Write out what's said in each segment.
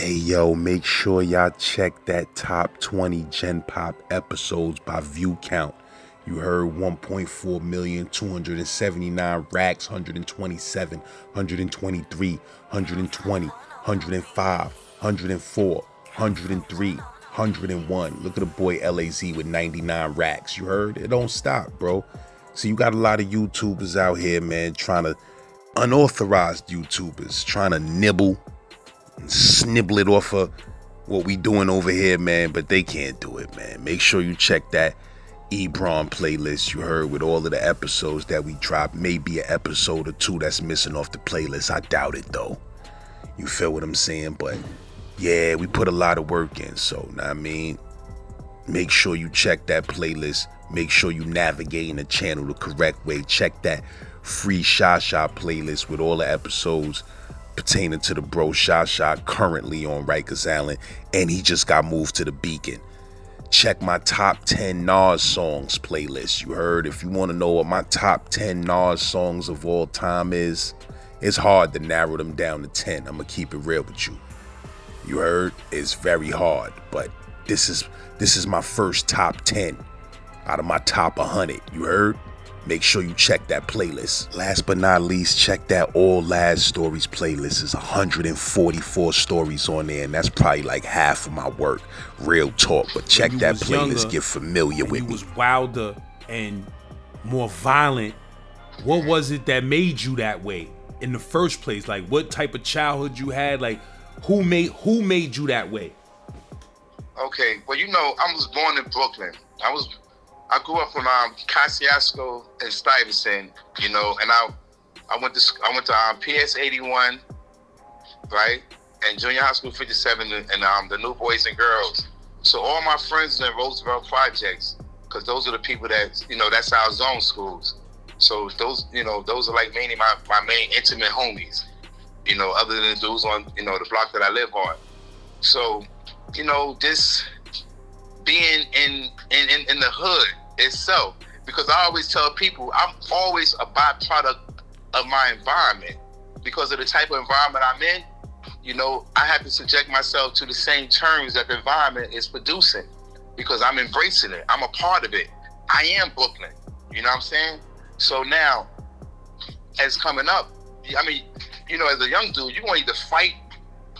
Hey yo, make sure y'all check that top 20 Gen Pop episodes by view count. You heard 1.4 million, 279 racks, 127, 123, 120, 105, 104, 103, 101. Look at the boy LAZ with 99 racks. You heard? It don't stop, bro. So you got a lot of YouTubers out here, man, trying to, unauthorized YouTubers, trying to snibble it off of what we doing over here, man, but they can't do it, man. Make sure you check that Ebron playlist you heard with all of the episodes that we dropped. Maybe an episode or two that's missing off the playlist. I doubt it, though. You feel what I'm saying? But yeah, we put a lot of work in, so know what I mean, make sure you check that playlist. Make sure you navigate in the channel the correct way. Check that free Sha playlist with all the episodes pertaining to the bro Sha currently on Rikers Island, and he just got moved to the Beacon. Check my top 10 Nas songs playlist. You heard? If you want to know what my top 10 Nas songs of all time is, it's hard to narrow them down to 10. I'm gonna keep it real with you. You heard? It's very hard, but this is my first top 10 out of my top 100. You heard? Make sure you check that playlist. Last but not least, check that All Lad Stories playlist. There's 144 stories on there, and that's probably like half of my work. Real talk, but check that playlist. Younger, get familiar with me. You was wilder and more violent. What was it that made you that way in the first place? Like, what type of childhood you had? Like, who made you that way? Okay, well, you know, I was born in Brooklyn. I grew up from Kosciuszko and Stuyvesant, you know, and I went to PS 81, right, and Junior High School 57, and the New Boys and Girls. So all my friends are in Roosevelt Projects, because those are the people that, you know, that's our zone schools. So those, you know, those are like mainly my main intimate homies, you know, other than the dudes on, you know, the block that I live on. So, you know, this being in the hood itself, because I always tell people I'm always a byproduct of my environment. Because of the type of environment I'm in, you know, I have to subject myself to the same terms that the environment is producing, because I'm embracing it. I'm a part of it. I am Brooklyn. You know what I'm saying? So now, as coming up, I mean, you know, as a young dude, you're going to either fight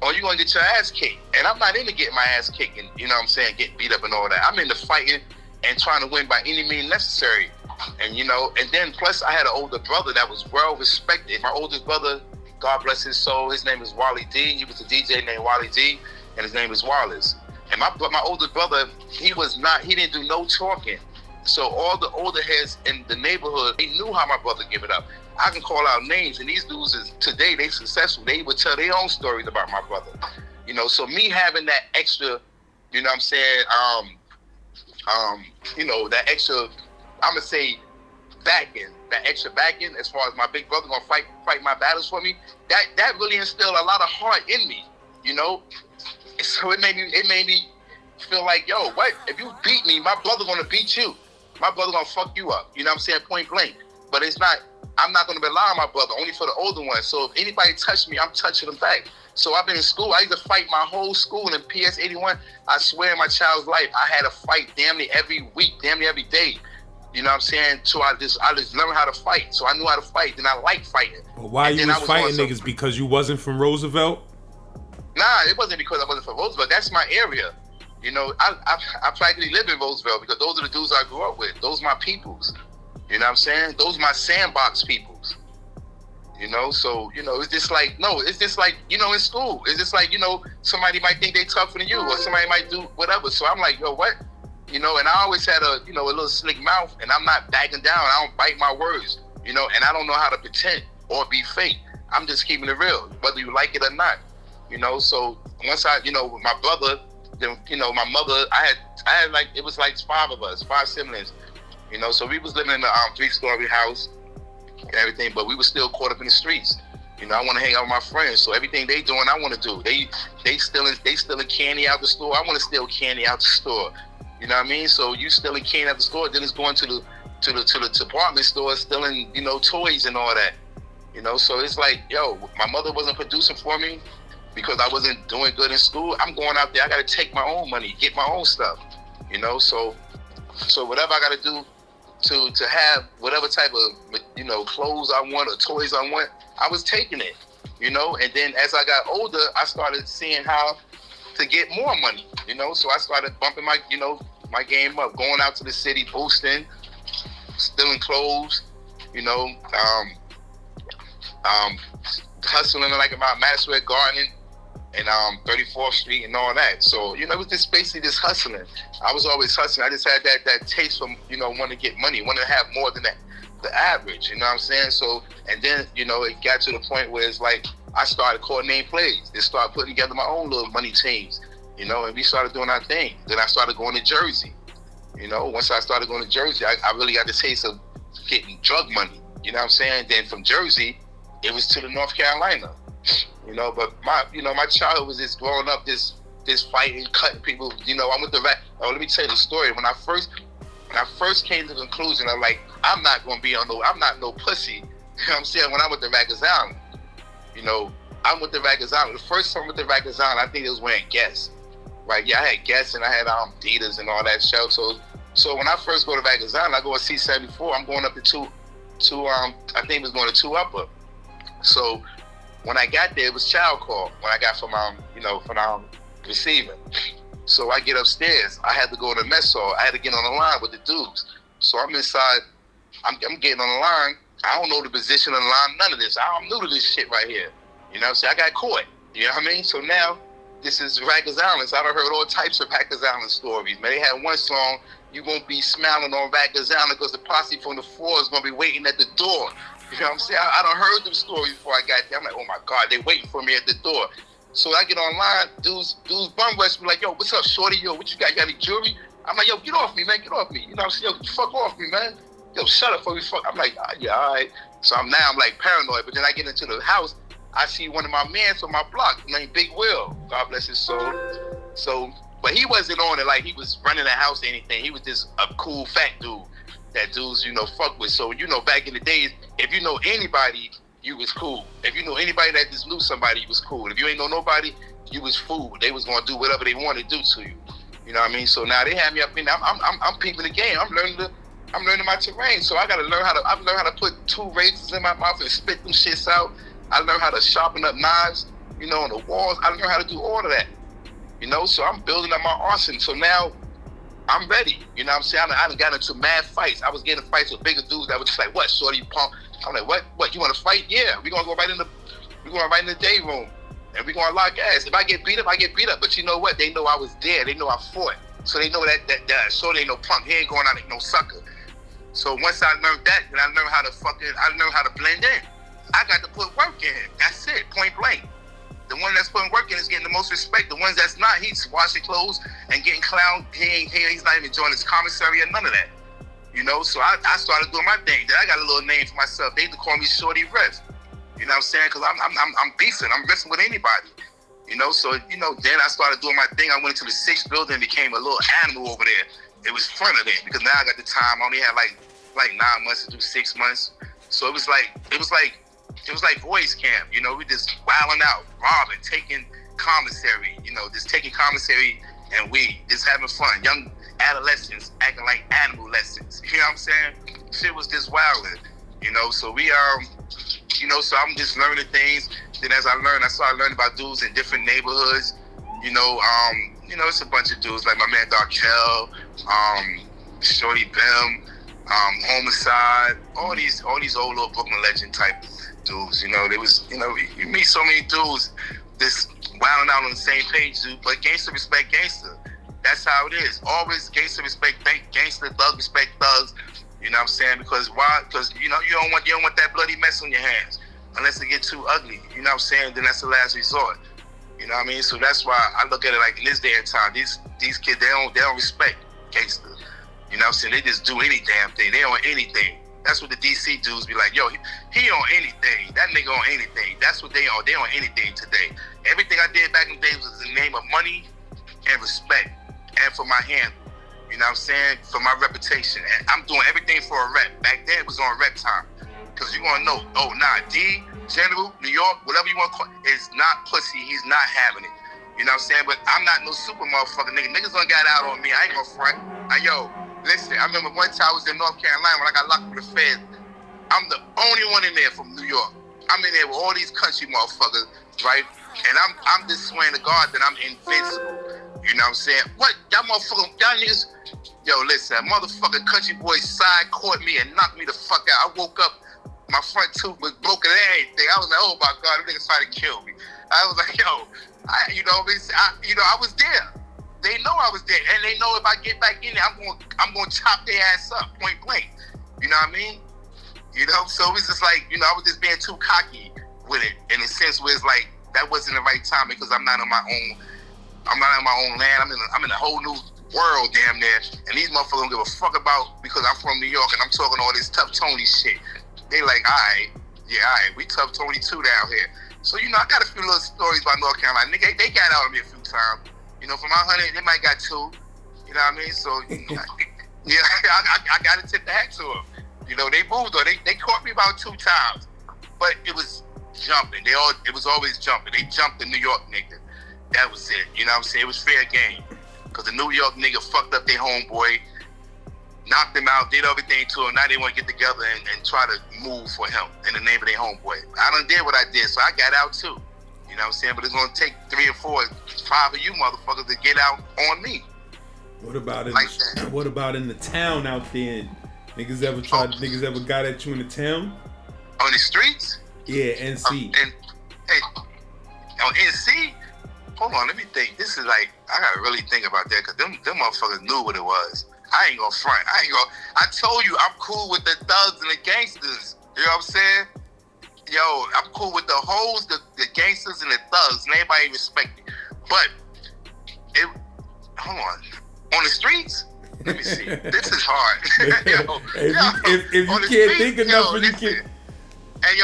or you're going to get your ass kicked. And I'm not into getting my ass kicked and, you know what I'm saying, getting beat up and all that. I'm into fighting and trying to win by any means necessary. And, you know, and then plus I had an older brother that was well respected. My oldest brother, God bless his soul, his name is Wally D. He was a DJ named Wally D, and his name is Wallace. And my older brother, he didn't do no talking. So all the older heads in the neighborhood, they knew how my brother give it up. I can call out names, and these dudes is today they successful. They would tell their own stories about my brother. You know, so me having that extra, you know what I'm saying, you know, that extra, I'm gonna say backing, that extra backing as far as my big brother gonna fight my battles for me, that really instilled a lot of heart in me, you know? So it made me feel like, yo, what? If you beat me, my brother gonna beat you. My brother gonna fuck you up, you know what I'm saying, point blank. But I'm not gonna rely on my brother, only for the older ones. So if anybody touch me, I'm touching them back. So I've been in school, I used to fight my whole school in PS 81. I swear in my child's life, I had a fight damn near every week, damn near every day. You know what I'm saying? So I just learned how to fight. So I knew how to fight, and I liked fighting. But why you was fighting niggas? Because you wasn't from Roosevelt? Nah, it wasn't because I wasn't from Roosevelt. That's my area. You know, I practically live in Roosevelt because those are the dudes I grew up with. Those are my peoples. You know what I'm saying? Those are my sandbox peoples. You know, so, you know, it's just like, no, it's just like, you know, in school. It's just like, you know, somebody might think they tougher than you, or somebody might do whatever. So I'm like, yo, what? You know, and I always had a little slick mouth, and I'm not backing down. I don't bite my words, you know, and I don't know how to pretend or be fake. I'm just keeping it real, whether you like it or not. You know, so once you know, my brother, then, you know, my mother, I had like, it was like 5 of us, 5 siblings. You know, so we was living in a 3-story house and everything, but we were still caught up in the streets. You know, I want to hang out with my friends, so everything they doing, I want to do. They stealing candy out the store. I want to steal candy out the store. You know what I mean? So you stealing candy out the store, then it's going to the department store, stealing, you know, toys and all that. You know, so it's like, yo, my mother wasn't producing for me. because I wasn't doing good in school. I'm going out there. I got to take my own money, get my own stuff, you know. So whatever I got to do to have whatever type of, you know, clothes I want or toys I want, I was taking it, you know. And then as I got older, I started seeing how to get more money, you know. So I started bumping my, you know, my game up, going out to the city, boosting, stealing clothes, you know, hustling like about Madison Square Garden and 34th Street and all that. So, you know, it was just basically just hustling. I was always hustling. I just had that taste for, you know, wanting to get money, wanting to have more than the average, you know what I'm saying? So, and then, you know, it got to the point where it's like I started coordinating plays. They started putting together my own little money teams, you know, and we started doing our thing. Then I started going to Jersey. You know, once I started going to Jersey, I really got the taste of getting drug money, you know what I'm saying? Then from Jersey, it was to the North Carolina. You know, but my childhood was just growing up, this fighting, cutting people. You know, I went to let me tell you the story. When I first came to the conclusion, I'm like, I'm not no pussy. You know what I'm saying? When I went to Rikers Island, you know, I went to Rikers Island. The first time I went to Rikers Island, I think it was wearing Guess. Right? Yeah, I had Guess and I had Adidas and all that shit. So when I first go to Rikers Island, I go to C-74. I'm going up to two. I think it was going to 2 Upper. So when I got there, it was child call. When I got from receiving, so I get upstairs. I had to go to the mess hall. I had to get on the line with the dudes. So I'm inside. I'm getting on the line. I don't know the position of the line. None of this. I'm new to this shit right here. You know what I'm saying? I got caught. You know what I mean? So now this is Rikers Island. So I done heard all types of Rikers Island stories. Man, they had one song. You won't be smiling on Rikers Island because the posse from the 4 is gonna be waiting at the door. You know what I'm saying? I done heard them stories before I got there. I'm like, oh my God, they waiting for me at the door. So I get online, dudes bum rush me like, yo, what's up, shorty? Yo, what you got? You got any jewelry? I'm like, yo, get off me, man, get off me. You know what I'm saying? Yo, fuck off me, man. Yo, shut up before we fuck. I'm like, yeah, all right. So I'm like paranoid, but then I get into the house, I see one of my mans from my block named Big Will. God bless his soul. So, but he wasn't on it like he was running the house or anything. He was just a cool fat dude that dudes, you know, fuck with. So, you know, back in the days, if you know anybody, you was cool. If you know anybody that just knew somebody, you was cool. If you ain't know nobody, you was fool. They was gonna do whatever they wanted to do to you. You know what I mean? So now they have me up in. I'm peeping the game. I'm learning my terrain. So I've learned how to put 2 razors in my mouth and spit them shits out. I learned how to sharpen up knives, you know, on the walls. I learned how to do all of that. You know, so I'm building up my arsenal. So now I'm ready. You know what I'm saying? I done got into mad fights. I was getting fights with bigger dudes that was just like, what, shorty, you punk? I'm like, what, you want to fight? Yeah, we're going to go right in the day room, and we're going to lock ass. If I get beat up, I get beat up. But you know what? They know I was there. They know I fought. So they know that shorty ain't no punk. He ain't going out like no sucker. So once I learned that, then I learned how to blend in. I got to put work in. That's it, point blank. The one that's putting work in is getting the most respect. The ones that's not, he's washing clothes and getting clowned. He's not even joining his commissary or none of that. You know, so I started doing my thing. Then I got a little name for myself. They used to call me Shorty Riff. You know what I'm saying? Because I'm beefing. I'm wrestling with anybody. You know, so, you know, then I started doing my thing. I went into the 6th building and became a little animal over there. It was fun of it because now I got the time. I only had like 9 months to do 6 months. So it was like boys camp. You know, we just wilding out, robbing, taking commissary. You know, just taking commissary and we just having fun. Young adolescents acting like animal lessons. You know what I'm saying? Shit was just wilding. You know, so we you know, so I'm just learning things. Then as I started learning about dudes in different neighborhoods. You know, it's a bunch of dudes like my man Darkel, Shorty Bim, Homicide, all these old little Brooklyn legend type dudes. You know, there was, you know, you meet so many dudes just wilding out on the same page, dude. But gangster respect gangster. That's how it is. Always gangster respect gangster, thug respect thugs. You know what I'm saying? Because why? Because you know you don't want that bloody mess on your hands unless it get too ugly. You know what I'm saying? Then that's the last resort. You know what I mean? So that's why I look at it like in this day and time, these kids they don't respect gangster. You know what I'm saying? They just do any damn thing. They on anything. That's what the DC dudes be like, yo, he on anything. That nigga on anything. That's what they on. They on anything today. Everything I did back in the day was in the name of money and respect. And for my handle, you know what I'm saying? For my reputation. And I'm doing everything for a rep. Back then it was on rep time. Because you're going to know, oh, nah, D, General, New York, whatever you want to call it, is not pussy. He's not having it. You know what I'm saying? But I'm not no super motherfucker, nigga. Niggas done got out on me. I ain't gonna front. Yo, listen, I remember one time I was in North Carolina when I got locked with the feds. I'm the only one in there from New York. I'm in there with all these country motherfuckers, right? And I'm just swearing to God that I'm invincible. You know what I'm saying? What? Y'all motherfucker, y'all niggas, yo, listen, motherfucker country boy side caught me and knocked me the fuck out. I woke up, my front tooth was broken and everything. I was like, oh my God, them niggas trying to kill me. I was like, yo, I was there. They know I was there, and they know if I get back in there, I'm going to chop their ass up, point blank. You know what I mean? You know, so it was just like, I was just being too cocky with it, in a sense where it's like that wasn't the right time because I'm not in my own land. I'm in a whole new world, damn near, and these motherfuckers don't give a fuck about because I'm from New York and I'm talking all this tough Tony shit. They like, all right, we tough Tony too down here. So, I got a few little stories about North Carolina. Nigga, they got out on me a few times. For my 100, they might got 2. You know what I mean? So, yeah, I got to tip the hat to them. They moved though. They caught me about 2 times. But it was jumping. It was always jumping. They jumped the New York nigga. That was it. You know what I'm saying? It was fair game. Because the New York nigga fucked up their homeboy, knocked him out, did everything to him. Now they want to get together and try to move for him in the name of their homeboy. I done did what I did, so I got out too. You know what I'm saying? But it's going to take 3 or 4, 5 of you motherfuckers to get out on me. What about in the town out there? Niggas ever got at you in the town? On the streets? Yeah, NC. On NC? Hold on, let me think. This is like, I got to really think about that because them motherfuckers knew what it was. I ain't gonna front. I told you I'm cool with the thugs and the gangsters. You know what I'm saying? Yo, I'm cool with the hoes, the gangsters, and the thugs, and everybody respect me. But hold on the streets. Let me see. This is hard. If you can't think of nothing, you can't. And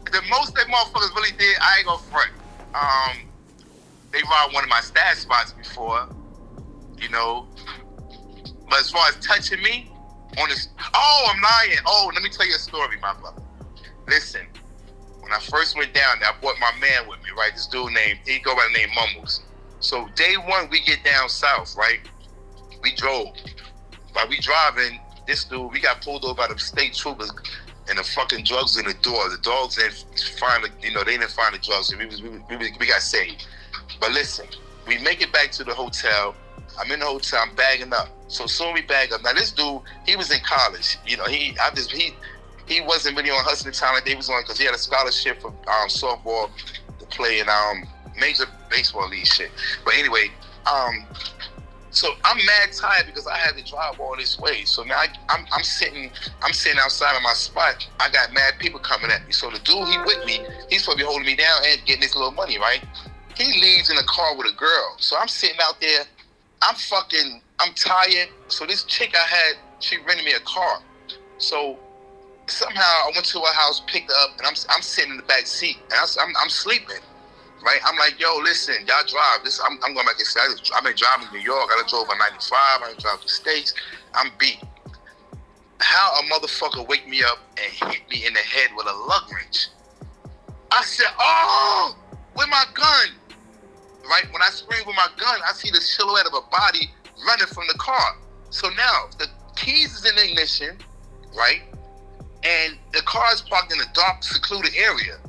the most that motherfuckers really did, I ain't gonna front. They robbed one of my stash spots before. But as far as touching me, I'm lying. Oh, let me tell you a story, my brother. Listen, when I first went down there, I brought my man with me, right? This dude he go by the name Mumbles. So day one, we get down south, right? We drove. While we driving, this dude, we got pulled over by the state troopers and the fucking drugs in the door. The dogs didn't find, they didn't find the drugs. We got saved. But listen, we make it back to the hotel. I'm in the hotel, I'm bagging up. So soon we bag up. Now this dude, he was in college. He wasn't really on hustling time like they was on because he had a scholarship for softball to play in major baseball league shit. But anyway, so I'm mad tired because I had to drive all this way. So now I'm sitting outside of my spot. I got mad people coming at me. So the dude he with me, he's supposed to be holding me down and getting this little money, right? He leaves in a car with a girl. So I'm sitting out there. I'm tired. So this chick I had, she rented me a car. So somehow I went to her house, picked her up, and I'm sitting in the back seat, and I'm sleeping, right? I'm like, yo, listen, y'all drive. I'm going back and say, I've been driving in New York. I done drove on 95. I done drove to the States. I'm beat. How a motherfucker wake me up and hit me in the head with a lug wrench? I said, oh, with my gun. Right? When I scream with my gun, I see the silhouette of a body running from the car. So now, the keys is in the ignition, right? And the car is parked in a dark, secluded area.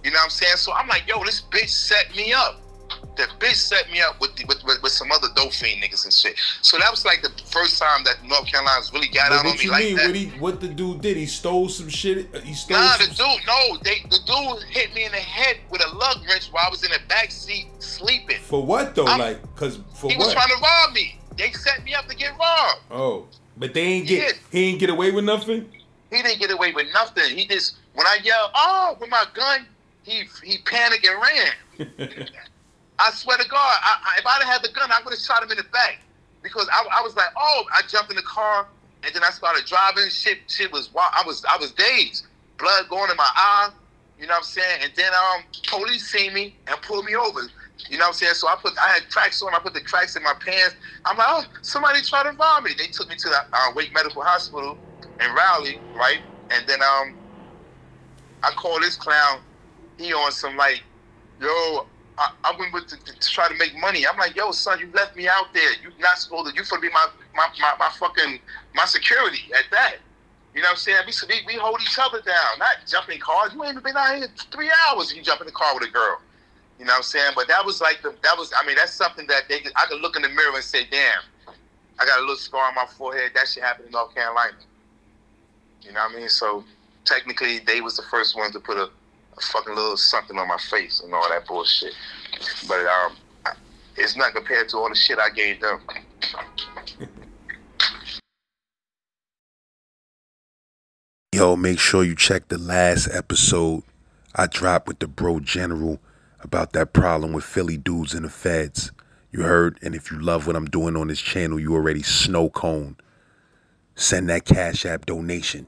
You know what I'm saying? So I'm like, yo, this bitch set me up. The bitch set me up with some other dope fiend niggas and shit. So that was like the first time that North Carolina's really got out on me like that. What the dude did? He stole some shit? The dude hit me in the head with a lug wrench while I was in the back seat sleeping. For what though? He was trying to rob me. They set me up to get robbed. Oh, but he ain't get away with nothing? He didn't get away with nothing. He just, when I yelled, oh, with my gun, he panicked and ran. I swear to God, if I'd have had the gun, I would have shot him in the back. Because I was like, oh, I jumped in the car, and then I started driving. Shit was wild. I was dazed. Blood going in my eye. You know what I'm saying? And then police seen me and pulled me over. You know what I'm saying? So I had cracks on. I put the cracks in my pants. I'm like, oh, somebody tried to rob me. They took me to the Wake Medical Hospital in Raleigh, right? And then I call this clown. He on some like, yo, I went with to try to make money. I'm like, yo, son, you left me out there. You not supposed to. You supposed to be my fucking my security at that. You know what I'm saying? We hold each other down, not jumping cars. You ain't even been out here 3 hours and you jump in the car with a girl. You know what I'm saying? But that was like I mean, that's something that I could look in the mirror and say, damn, I got a little scar on my forehead. That shit happened in North Carolina. You know what I mean? So technically, they was the first ones to put a fucking little something on my face and all that bullshit. But it's not compared to all the shit I gave them. Yo, make sure you check the last episode I dropped with the bro General about that problem with Philly dudes in the feds. You heard? And if you love what I'm doing on this channel, you already snow cone. Send that Cash App donation.